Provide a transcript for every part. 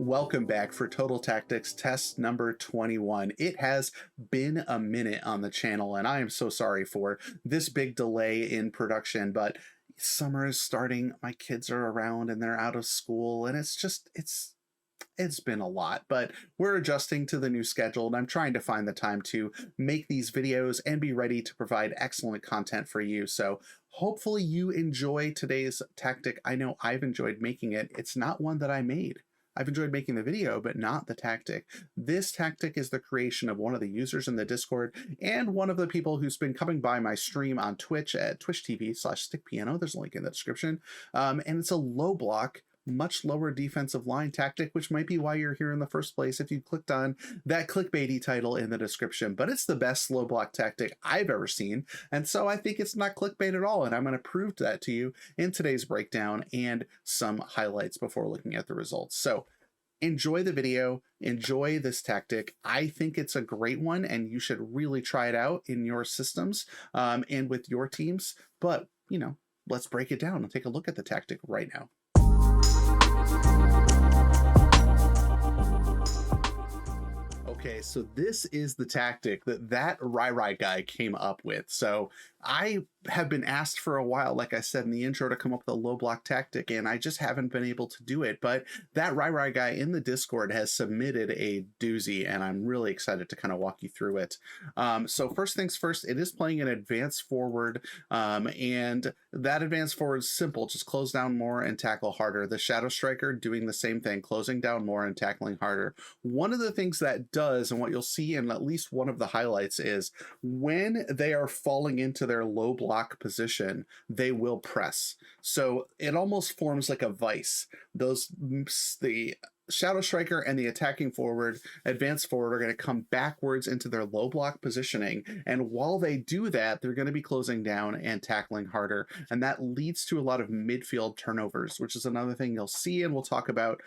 Welcome back for Total Tactics test number 21. It has been a minute on the channel, and I am so sorry for this big delay in production, but summer is starting, my kids are around and they're out of school, and it's been a lot, but we're adjusting to the new schedule, and I'm trying to find the time to make these videos and be ready to provide excellent content for you. So hopefully you enjoy today's tactic. I know I've enjoyed making it. It's not one that I made. I've enjoyed making the video, but not the tactic. This tactic is the creation of one of the users in the Discord and one of the people who's been coming by my stream on Twitch at twitch.tv/stickpiano. There's a link in the description. And it's a low block, much lower defensive line tactic, which might be why you're here in the first place if you clicked on that clickbaity title in the description. But it's the best low block tactic I've ever seen, and so I think it's not clickbait at all, and I'm going to prove that to you in today's breakdown and some highlights before looking at the results. So enjoy the video, enjoy this tactic. I think it's a great one, and you should really try it out in your systems and with your teams. But, you know, let's break it down and take a look at the tactic right now. Okay, so this is the tactic that Rai guy came up with. So I have been asked for a while, like I said in the intro, to come up with a low block tactic, and I just haven't been able to do it. But that Rai guy in the Discord has submitted a doozy, and I'm really excited to kind of walk you through it. So first things first, it is playing an advance forward, and that advance forward is simple. Just close down more and tackle harder. The Shadow Striker doing the same thing, closing down more and tackling harder. One of the things that does, and what you'll see in at least one of the highlights, is when they are falling into their low block position, they will press. So it almost forms like a vice. The Shadow Striker and the attacking forward, advanced forward, are going to come backwards into their low block positioning. And while they do that, they're going to be closing down and tackling harder. And that leads to a lot of midfield turnovers, which is another thing you'll see and we'll talk about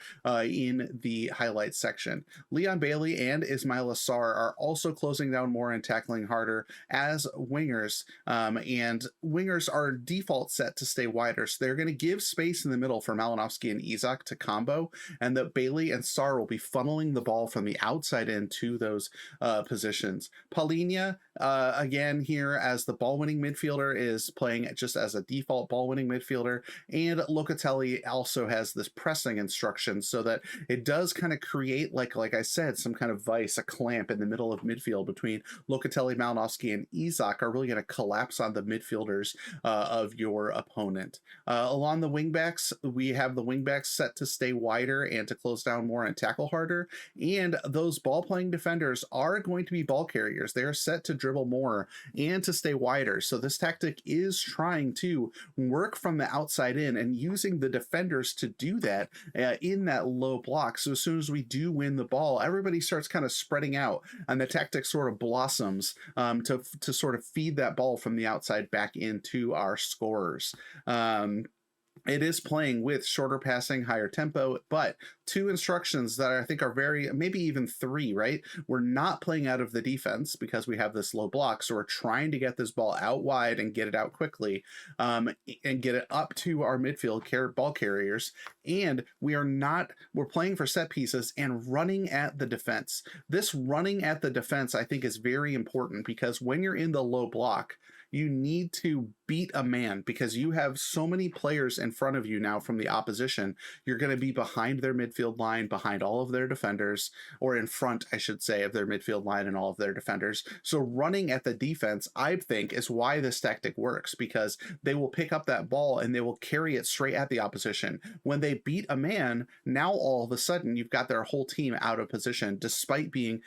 in the highlights section. Leon Bailey and Ismail Assar are also closing down more and tackling harder as wingers. And wingers are default set to stay wider. So they're going to give space in the middle for Malinowski and Isak to combo, and that Bailey and Sar will be funneling the ball from the outside into those positions. Paulinho, again here as the ball-winning midfielder, is playing just as a default ball-winning midfielder, and Locatelli also has this pressing instruction so that it does kind of create, like I said, some kind of vice, a clamp in the middle of midfield between Locatelli, Malinowski, and Isak are really going to collapse on the midfielders of your opponent. Along the wingbacks, we have the wingbacks set to stay wider and to close down more and tackle harder, and those ball playing defenders are going to be ball carriers. They are set to dribble more and to stay wider. So this tactic is trying to work from the outside in and using the defenders to do that in that low block. So as soon as we do win the ball, everybody starts kind of spreading out, and the tactic sort of blossoms to sort of feed that ball from the outside back into our scorers. It is playing with shorter passing, higher tempo, but two instructions that I think are maybe even three, right? We're not playing out of the defense because we have this low block, so we're trying to get this ball out wide and get it out quickly, and get it up to our midfield ball carriers. And we're playing for set pieces and running at the defense. This running at the defense, I think, is very important, because when you're in the low block, you need to beat a man because you have so many players in front of you now from the opposition. You're going to be behind their midfield line, behind all of their defenders, or in front, I should say, of their midfield line and all of their defenders. So running at the defense, I think, is why this tactic works, because they will pick up that ball and they will carry it straight at the opposition. When they beat a man, now all of a sudden you've got their whole team out of position despite being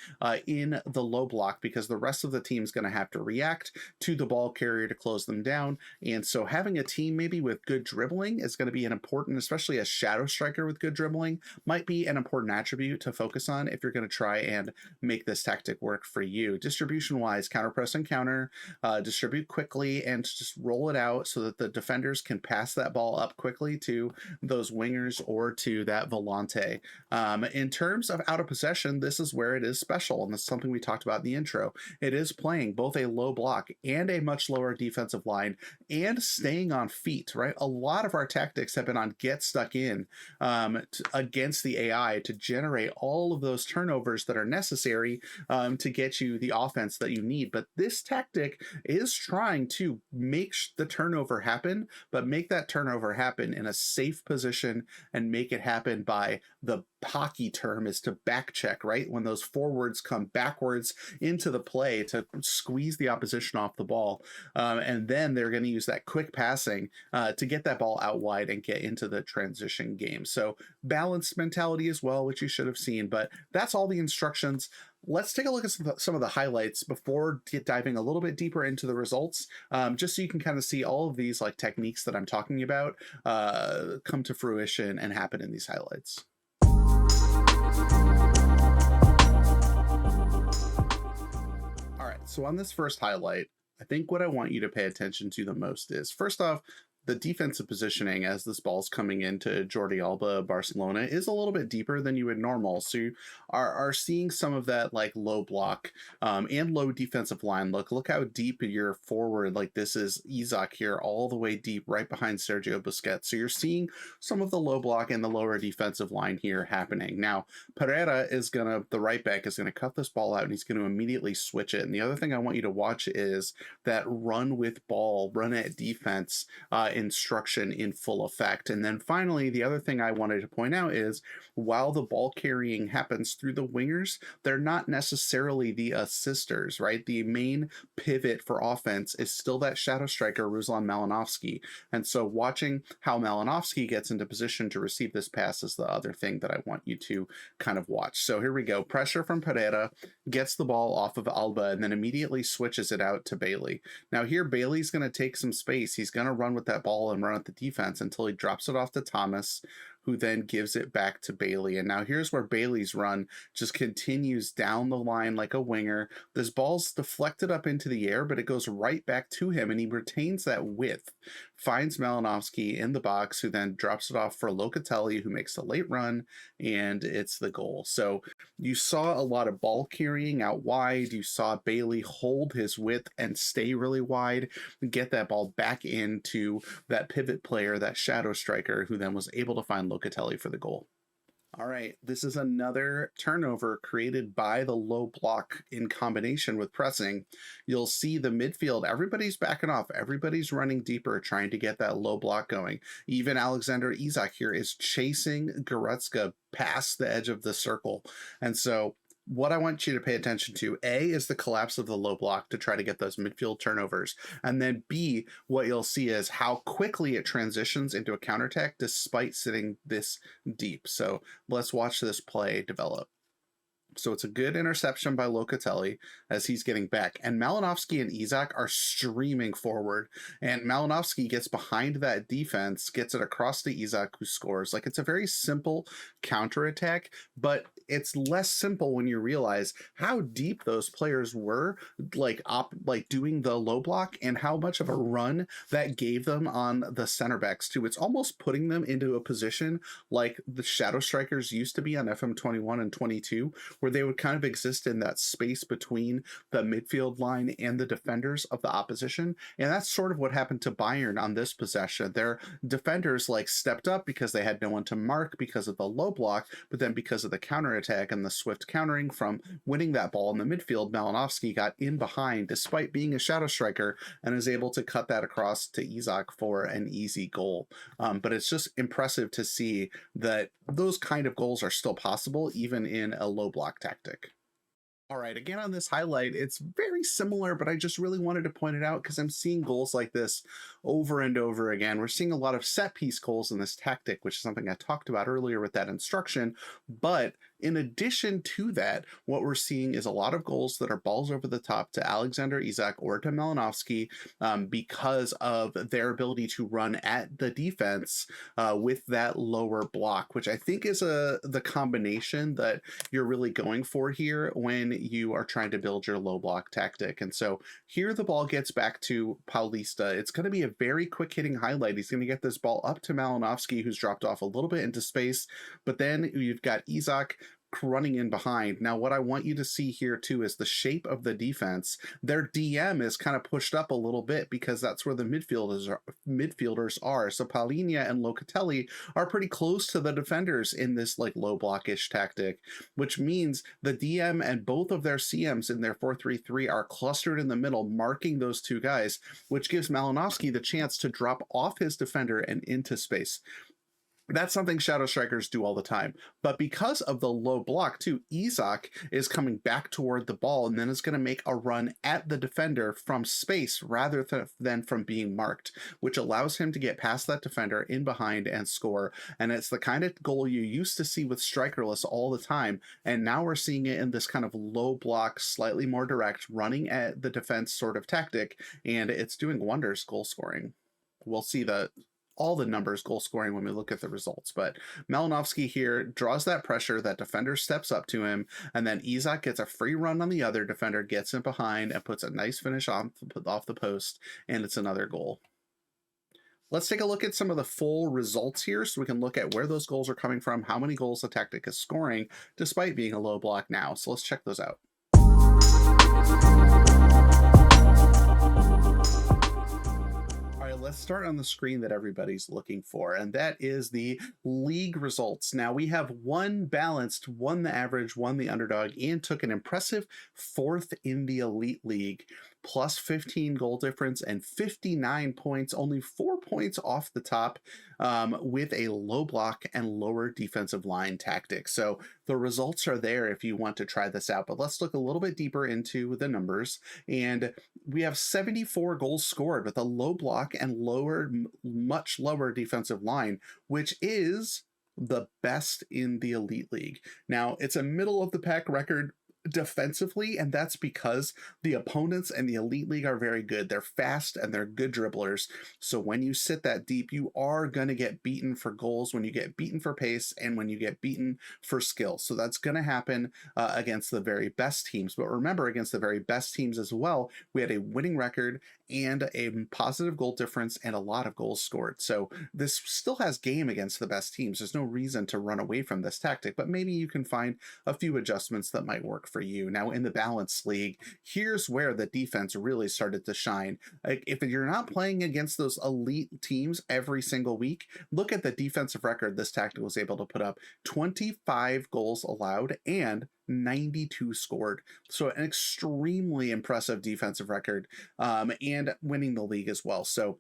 in the low block, because the rest of the team is going to have to react to the ball carrier to close them down. And so having a team maybe with good dribbling is going to be an important, especially a Shadow Striker with good dribbling, might be an important attribute to focus on if you're going to try and make this tactic work for you. Distribution wise, counter press and counter, distribute quickly and just roll it out so that the defenders can pass that ball up quickly to those wingers or to that volante. In terms of out of possession, this is where it is special, and this is something we talked about in the intro. It is playing both a low block and a much much lower defensive line and staying on feet, right? A lot of our tactics have been on get stuck in against the AI to generate all of those turnovers that are necessary to get you the offense that you need. But this tactic is trying to make the turnover happen, but make that turnover happen in a safe position and make it happen by the hockey term is to back check, right? When those forwards come backwards into the play to squeeze the opposition off the ball. And then they're going to use that quick passing to get that ball out wide and get into the transition game. So balanced mentality as well, which you should have seen, but that's all the instructions. Let's take a look at some of the highlights before diving a little bit deeper into the results, just so you can kind of see all of these like techniques that I'm talking about come to fruition and happen in these highlights. All right, so on this first highlight, I think what I want you to pay attention to the most is, first off, the defensive positioning as this ball's coming into Jordi Alba, Barcelona, is a little bit deeper than you would normal. So you are seeing some of that like low block and low defensive line. Look how deep your forward, like this is Isaac here, all the way deep right behind Sergio Busquets. So you're seeing some of the low block and the lower defensive line here happening. Now, Pereira is the right back is gonna cut this ball out and he's gonna immediately switch it. And the other thing I want you to watch is that run with ball, run at defense instruction in full effect. And then finally, the other thing I wanted to point out is while the ball carrying happens through the wingers, they're not necessarily the assisters, right? The main pivot for offense is still that shadow striker, Ruslan Malinovsky. And so watching how Malinovsky gets into position to receive this pass is the other thing that I want you to kind of watch. So here we go. Pressure from Pereira, gets the ball off of Alba, and then immediately switches it out to Bailey. Now here, Bailey's going to take some space. He's going to run with that ball and run at the defense until he drops it off to Thomas, who then gives it back to Bailey. And now here's where Bailey's run just continues down the line like a winger. This ball's deflected up into the air, but it goes right back to him, and he retains that width, finds Malinovsky in the box, who then drops it off for Locatelli, who makes a late run, and it's the goal. So you saw a lot of ball carrying out wide. You saw Bailey hold his width and stay really wide and get that ball back into that pivot player, that shadow striker, who then was able to find Locatelli for the goal. All right, this is another turnover created by the low block in combination with pressing. You'll see the midfield, everybody's backing off, everybody's running deeper, trying to get that low block going. Even Alexander Isak here is chasing Goretzka past the edge of the circle. And so what I want you to pay attention to, A, is the collapse of the low block to try to get those midfield turnovers. And then B, what you'll see is how quickly it transitions into a counterattack despite sitting this deep. So let's watch this play develop. So it's a good interception by Locatelli as he's getting back. And Malinovsky and Isak are streaming forward. And Malinovsky gets behind that defense, gets it across to Isak, who scores. Like, it's a very simple counterattack, but it's less simple when you realize how deep those players were, like doing the low block, and how much of a run that gave them on the center backs too. It's almost putting them into a position like the shadow strikers used to be on FM21 and 22, where they would kind of exist in that space between the midfield line and the defenders of the opposition. And that's sort of what happened to Bayern on this possession. Their defenders like stepped up because they had no one to mark because of the low block, but then because of the counterattack and the swift countering from winning that ball in the midfield, Malinovsky got in behind despite being a shadow striker and is able to cut that across to Isak for an easy goal. But it's just impressive to see that those kind of goals are still possible even in a low block tactic. All right, again on this highlight, it's very similar, but I just really wanted to point it out because I'm seeing goals like this over and over again. We're seeing a lot of set piece goals in this tactic, which is something I talked about earlier with that instruction. But in addition to that, what we're seeing is a lot of goals that are balls over the top to Alexander Isak or to Malinovsky because of their ability to run at the defense with that lower block, which I think is the combination that you're really going for here when you are trying to build your low block tactic. And so here the ball gets back to Paulista. It's going to be a very quick hitting highlight. He's going to get this ball up to Malinovsky, who's dropped off a little bit into space, but then you've got Isak running in behind. Now, what I want you to see here too is the shape of the defense. Their DM is kind of pushed up a little bit because that's where the midfielders are. So Palhinha and Locatelli are pretty close to the defenders in this like low blockish tactic, which means the DM and both of their CMs in their 4-3-3 are clustered in the middle, marking those two guys, which gives Malinowski the chance to drop off his defender and into space. That's something shadow strikers do all the time. But because of the low block too, Isak is coming back toward the ball and then is going to make a run at the defender from space rather than from being marked, which allows him to get past that defender in behind and score. And it's the kind of goal you used to see with strikerless all the time. And now we're seeing it in this kind of low block, slightly more direct, running at the defense sort of tactic. And it's doing wonders goal scoring. We'll see all the numbers goal scoring when we look at the results, but Malinowski here draws that pressure, that defender steps up to him, and then Isak gets a free run on the other defender, gets in behind and puts a nice finish off the post, and it's another goal. Let's take a look at some of the full results here so we can look at where those goals are coming from, how many goals the tactic is scoring despite being a low block now. So let's check those out. Let's start on the screen that everybody's looking for, and that is the league results. Now we have one balanced, one the average, one the underdog, and took an impressive 4th in the elite league, plus 15 goal difference and 59 points, only 4 points off the top, with a low block and lower defensive line tactic. So the results are there if you want to try this out, but let's look a little bit deeper into the numbers. And we have 74 goals scored with a low block and much lower defensive line, which is the best in the elite league. Now, it's a middle of the pack record defensively, and that's because the opponents in the elite league are very good. They're fast and they're good dribblers. So when you sit that deep, you are going to get beaten for goals, when you get beaten for pace, and when you get beaten for skill. So that's going to happen against the very best teams. But remember, against the very best teams as well, we had a winning record and a positive goal difference and a lot of goals scored. So this still has game against the best teams. There's no reason to run away from this tactic, but maybe you can find a few adjustments that might work for you. Now in the balanced league, here's where the defense really started to shine. Like, if you're not playing against those elite teams every single week, look at the defensive record this tactic was able to put up. 25 goals allowed and 92 scored. So an extremely impressive defensive record, and winning the league as well. So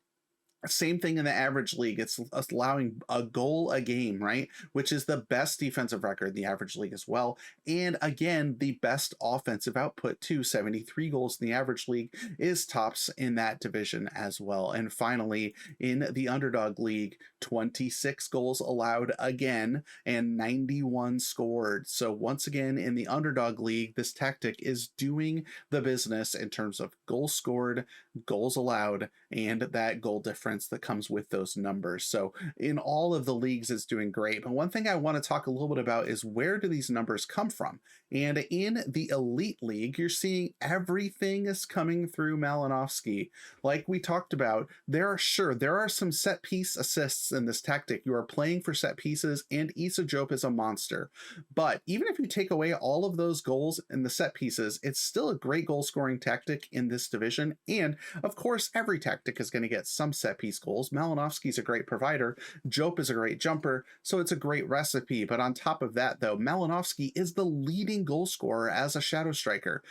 same thing in the average league. It's allowing a goal a game, right? Which is the best defensive record in the average league as well. And again, the best offensive output too. 73 goals in the average league is tops in that division as well. And finally, in the underdog league, 26 goals allowed again and 91 scored. So once again, in the underdog league, this tactic is doing the business in terms of goals scored, goals allowed, and that goal difference that comes with those numbers. So in all of the leagues, it's doing great. But one thing I want to talk a little bit about is, where do these numbers come from? And in the elite league, you're seeing everything is coming through Malinowski. Like we talked about, there are some set piece assists in this tactic. You are playing for set pieces, and Issa Diop is a monster. But even if you take away all of those goals in the set pieces, it's still a great goal scoring tactic in this division. And of course, every tactic is going to get some set piece goals. Malinowski's a great provider. Diop is a great jumper. So it's a great recipe. But on top of that, though, Malinowski is the leading goal scorer as a shadow striker.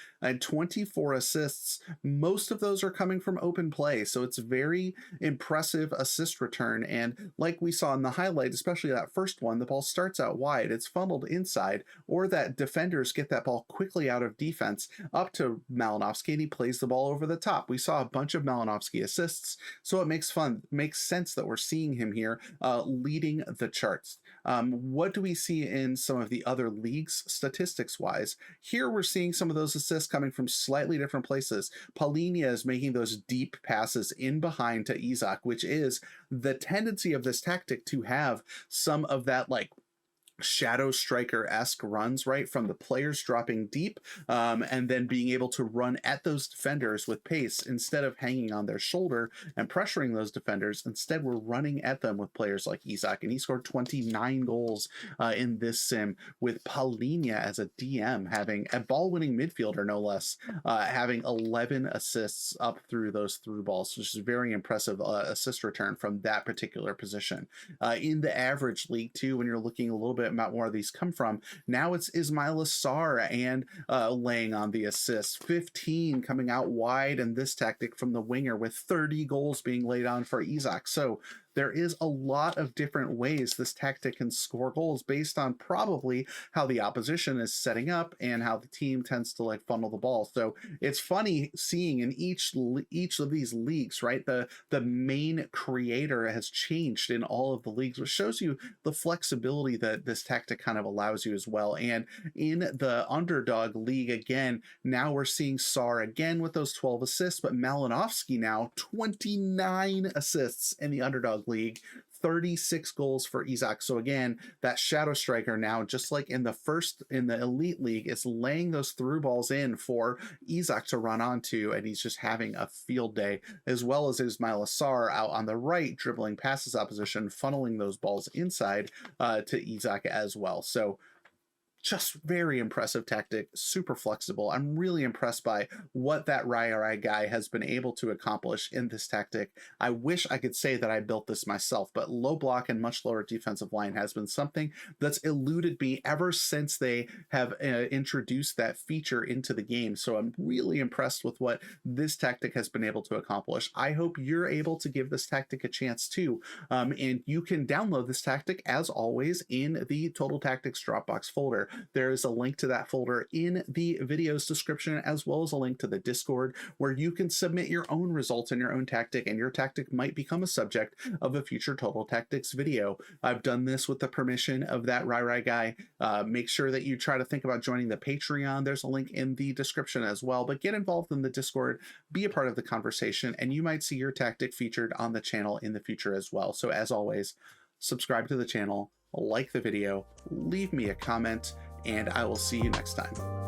24 assists. Most of those are coming from open play. So it's very impressive assist return. And like we saw in the highlight, especially that first one, the ball starts out wide, it's funneled inside, or that defenders get that ball quickly out of defense up to Malinowski, and he plays the ball over the top. We saw a bunch of Malinowski assists, so it makes sense that we're seeing him here leading the charts. What do we see in some of the other leagues statistics-wise? Here we're seeing some of those assists coming from slightly different places. Palhinha is making those deep passes in behind to Isak, which is the tendency of this tactic to have some of that like Shadow Striker-esque runs, right, from the players dropping deep, and then being able to run at those defenders with pace instead of hanging on their shoulder and pressuring those defenders. Instead, we're running at them with players like Isak, and he scored 29 goals in this sim, with Paulinha as a DM having a ball-winning midfielder, no less, having 11 assists up through those through balls, which is very impressive assist return from that particular position. In the average league, too, when you're looking a little bit about where these come from, now it's Ismail Assar and laying on the assists, 15 coming out wide in this tactic from the winger, with 30 goals being laid on for Isak. So there is a lot of different ways this tactic can score goals based on probably how the opposition is setting up and how the team tends to like funnel the ball. So it's funny seeing in each of these leagues, right, the main creator has changed in all of the leagues, which shows you the flexibility that this tactic kind of allows you as well. And in the underdog league, again, now we're seeing Sar again with those 12 assists, but Malinovsky now 29 assists in the underdog league, 36 goals for Isak. So again, that shadow striker now, just like in the elite league, is laying those through balls in for Isak to run onto, and he's just having a field day, as well as Ismail Assar out on the right, dribbling past his opposition, funneling those balls inside to Isak as well. So just very impressive tactic, super flexible. I'm really impressed by what that Rai guy has been able to accomplish in this tactic. I wish I could say that I built this myself, but low block and much lower defensive line has been something that's eluded me ever since they have introduced that feature into the game. So I'm really impressed with what this tactic has been able to accomplish. I hope you're able to give this tactic a chance too. And you can download this tactic, as always, in the Total Tactics Dropbox folder. There is a link to that folder in the video's description, as well as a link to the Discord, where you can submit your own results in your own tactic, and your tactic might become a subject of a future Total Tactics video. I've done this with the permission of that Rai guy. Make sure that you try to think about joining the Patreon. There's a link in the description as well, but get involved in the Discord, be a part of the conversation, and you might see your tactic featured on the channel in the future as well. So as always, subscribe to the channel, like the video, leave me a comment, and I will see you next time.